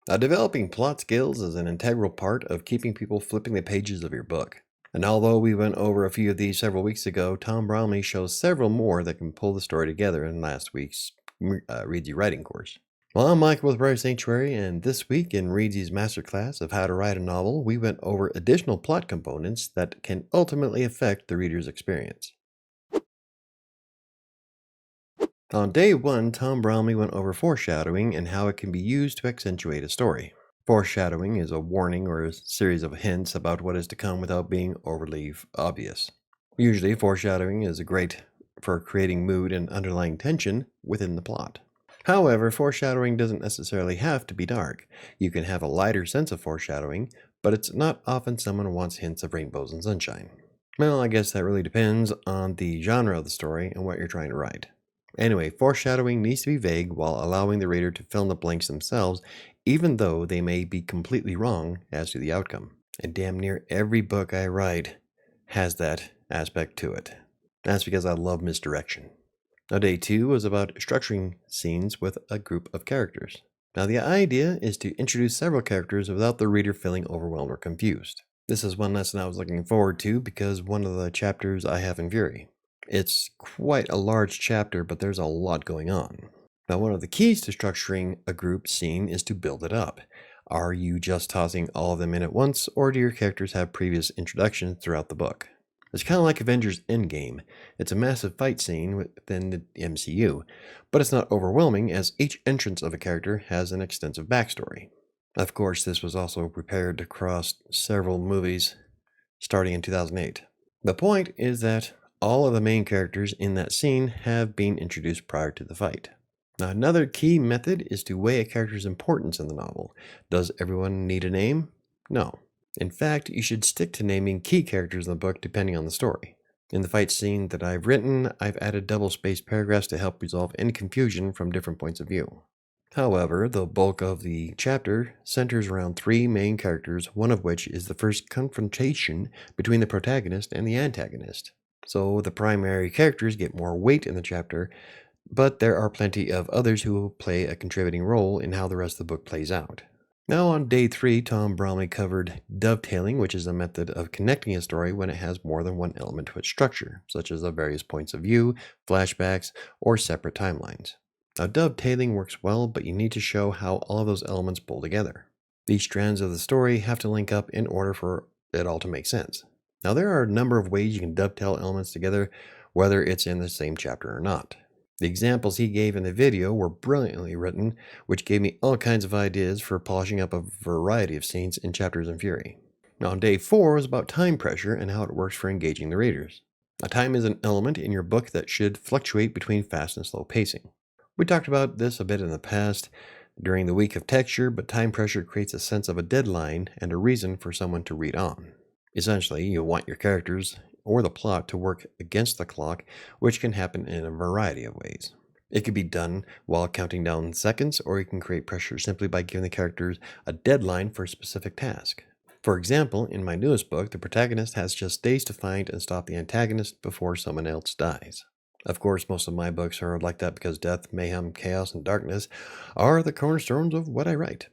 Now, developing plot skills is an integral part of keeping people flipping the pages of your book. And although we went over a few of these several weeks ago, Tom Bromley shows several more that can pull the story together in last week's Reedsy writing course. Well, I'm Michael with WriterSanctuary, and this week in Reedsy's Masterclass of How to Write a Novel, we went over additional plot components that can ultimately affect the reader's experience. On day one, Tom Bromley went over foreshadowing and how it can be used to accentuate a story. Foreshadowing is a warning or a series of hints about what is to come without being overly obvious. Usually, foreshadowing is great for creating mood and underlying tension within the plot. However, foreshadowing doesn't necessarily have to be dark. You can have a lighter sense of foreshadowing, but it's not often someone wants hints of rainbows and sunshine. Well, I guess that really depends on the genre of the story and what you're trying to write. Anyway, foreshadowing needs to be vague while allowing the reader to fill in the blanks themselves, even though they may be completely wrong as to the outcome. And damn near every book I write has that aspect to it. That's because I love misdirection. Now, day two was about structuring scenes with a group of characters. Now, the idea is to introduce several characters without the reader feeling overwhelmed or confused. This is one lesson I was looking forward to because one of the chapters I have in Fury. It's quite a large chapter, but there's a lot going on. Now, one of the keys to structuring a group scene is to build it up. Are you just tossing all of them in at once, or do your characters have previous introductions throughout the book? It's kind of like Avengers Endgame. It's a massive fight scene within the MCU, but it's not overwhelming as each entrance of a character has an extensive backstory. Of course, this was also prepared across several movies starting in 2008. The point is that all of the main characters in that scene have been introduced prior to the fight. Now, another key method is to weigh a character's importance in the novel. Does everyone need a name? No. In fact, you should stick to naming key characters in the book depending on the story. In the fight scene that I've written, I've added double-spaced paragraphs to help resolve any confusion from different points of view. However, the bulk of the chapter centers around three main characters, one of which is the first confrontation between the protagonist and the antagonist. So the primary characters get more weight in the chapter, but there are plenty of others who will play a contributing role in how the rest of the book plays out. Now on day 3, Tom Bromley covered dovetailing, which is a method of connecting a story when it has more than one element to its structure, such as the various points of view, flashbacks, or separate timelines. Now dovetailing works well, but you need to show how all of those elements pull together. These strands of the story have to link up in order for it all to make sense. Now, there are a number of ways you can dovetail elements together, whether it's in the same chapter or not. The examples he gave in the video were brilliantly written, which gave me all kinds of ideas for polishing up a variety of scenes in chapters in Fury. Now, on day 4 was about time pressure and how it works for engaging the readers. Now, time is an element in your book that should fluctuate between fast and slow pacing. We talked about this a bit in the past during the week of texture, but time pressure creates a sense of a deadline and a reason for someone to read on. Essentially, you want your characters or the plot to work against the clock, which can happen in a variety of ways. It can be done while counting down seconds, or you can create pressure simply by giving the characters a deadline for a specific task. For example, in my newest book, the protagonist has just days to find and stop the antagonist before someone else dies. Of course, most of my books are like that because death, mayhem, chaos, and darkness are the cornerstones of what I write.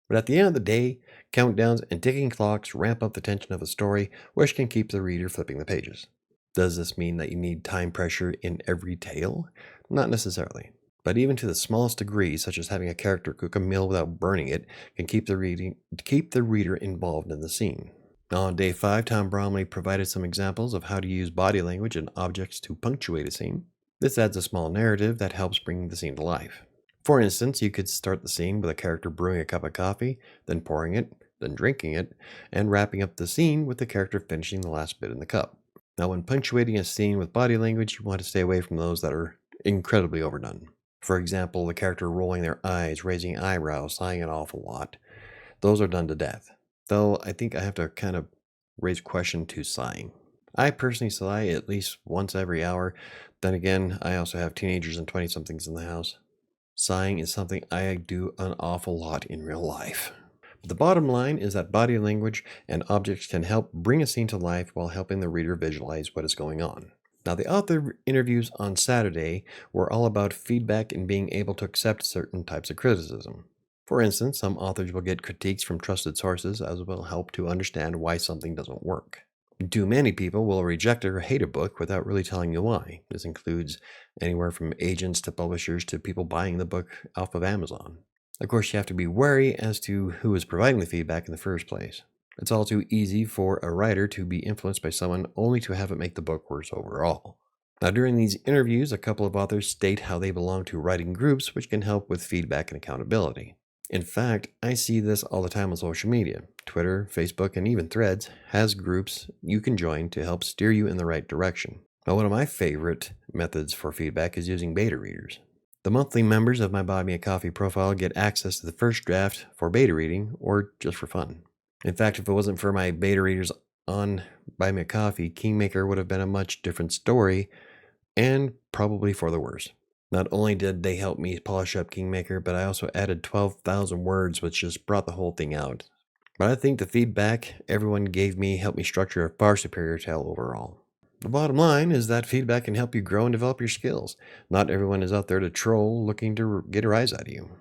But at the end of the day, countdowns and ticking clocks ramp up the tension of a story, which can keep the reader flipping the pages. Does this mean that you need time pressure in every tale? Not necessarily. But even to the smallest degree, such as having a character cook a meal without burning it, can keep the reader involved in the scene. On day 5, Tom Bromley provided some examples of how to use body language and objects to punctuate a scene. This adds a small narrative that helps bring the scene to life. For instance, you could start the scene with a character brewing a cup of coffee, then pouring it, then drinking it, and wrapping up the scene with the character finishing the last bit in the cup. Now, when punctuating a scene with body language, you want to stay away from those that are incredibly overdone. For example, the character rolling their eyes, raising eyebrows, sighing an awful lot. Those are done to death. Though I think I have to kind of raise question to sighing. I personally sigh at least once every hour. Then again, I also have teenagers and 20-somethings in the house. Sighing is something I do an awful lot in real life. But the bottom line is that body language and objects can help bring a scene to life while helping the reader visualize what is going on. Now, the author interviews on Saturday were all about feedback and being able to accept certain types of criticism. For instance, some authors will get critiques from trusted sources as will help to understand why something doesn't work. Too many people will reject or hate a book without really telling you why. This includes anywhere from agents to publishers to people buying the book off of Amazon. Of course, you have to be wary as to who is providing the feedback in the first place. It's all too easy for a writer to be influenced by someone only to have it make the book worse overall. Now, during these interviews, a couple of authors state how they belong to writing groups, which can help with feedback and accountability. In fact, I see this all the time on social media. Twitter, Facebook, and even Threads has groups you can join to help steer you in the right direction. Now, one of my favorite methods for feedback is using beta readers. The monthly members of my Buy Me a Coffee profile get access to the first draft for beta reading or just for fun. In fact, if it wasn't for my beta readers on Buy Me a Coffee, Kingmaker would have been a much different story and probably for the worse. Not only did they help me polish up Kingmaker, but I also added 12,000 words, which just brought the whole thing out. But I think the feedback everyone gave me helped me structure a far superior tale overall. The bottom line is that feedback can help you grow and develop your skills. Not everyone is out there to troll looking to get a rise out of you.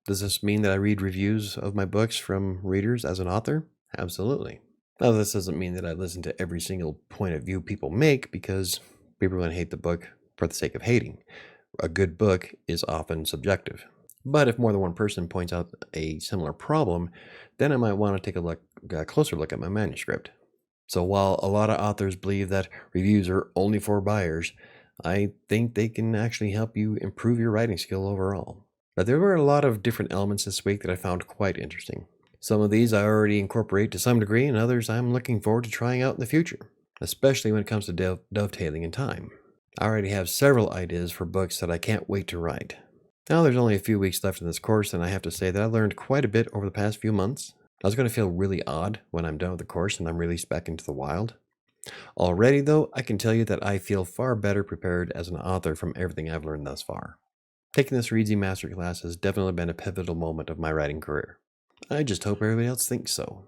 Does this mean that I read reviews of my books from readers as an author? Absolutely. Now, this doesn't mean that I listen to every single point of view people make, because people are going to hate the book for the sake of hating. A good book is often subjective. But if more than one person points out a similar problem, then I might want to take a closer look at my manuscript. So while a lot of authors believe that reviews are only for buyers, I think they can actually help you improve your writing skill overall. But there were a lot of different elements this week that I found quite interesting. Some of these I already incorporate to some degree, and others I'm looking forward to trying out in the future, especially when it comes to dovetailing in time. I already have several ideas for books that I can't wait to write. Now there's only a few weeks left in this course, and I have to say that I learned quite a bit over the past few months. I was going to feel really odd when I'm done with the course and I'm released back into the wild. Already, though, I can tell you that I feel far better prepared as an author from everything I've learned thus far. Taking this Reedsy Masterclass has definitely been a pivotal moment of my writing career. I just hope everybody else thinks so.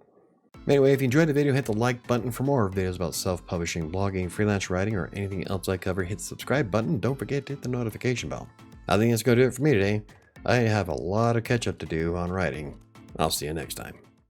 Anyway, if you enjoyed the video, hit the like button. For more videos about self-publishing, blogging, freelance writing, or anything else I cover, hit the subscribe button. Don't forget to hit the notification bell. I think that's going to do it for me today. I have a lot of catch up to do on writing. I'll see you next time.